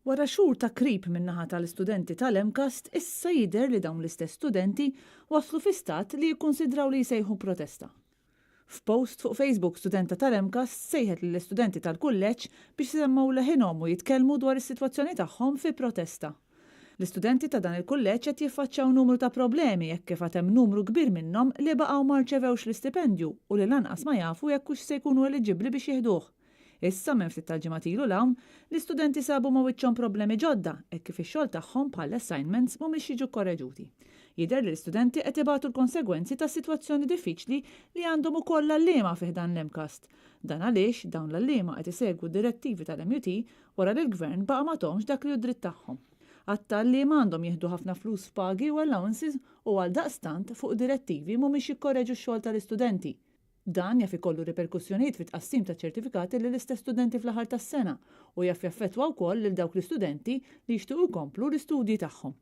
Wara xhur ta' krib min-naħa tal-istudenti tal-MCAST, issa jidher li dawn l-istess studenti waslu fi stat li jikkunsidraw li jsejħu protesta. F'post fuq Facebook studenta tal-MCAST sejħet lill-istudenti tal-kulleġġ biex semmaw leħinhom u jitkellmu dwar is-sitwazzjoni tagħhom fi protesta. L-istudenti ta' dan il-kulleġġ qed jiffaċċjaw numru ta' problemi jekk kif hemm numru kbir minnhom li baqgħu ma rċevewx l-istipendju u li lanqas ma jafu jekk hux se jkunu eliġibbli biex jieħduh. Issa minn ftit tal-ġimgħat ilu hawn, l-istudenti sabu ma' wiċċhom problemi ġodda hekk kif ix-xogħol tagħhom bħal assignments mhumiex jiġu korreġuti. Jidher li l-istudenti qed ibagħtu l-konsegwenzi ta' sitwazzjoni diffiċli li għandhom ukoll għalliema fih dan l-MCAST. Dan għaliex dawn l-għalliema qed isegwu d-direttivi tal-MUT wara li l-gvern baqa' m'għathomx dak li hu dritt tagħhom. Għat-tgħalliem għandhom jieħdu ħafna flus f'pagi u allowances u għaldaqstant fuq direttivi mhumiex jikkorreġu x-xogħol tal-istudenti. Dan jaf ikollu riperkussjonijiet fit-tqassim ta' ċertifikati lill-istess studenti fl-aħħar tas-sena u jaf jaffettwa wkoll lil dawk l-istudenti li jixtiequ jkomplu l-istudji tagħhom.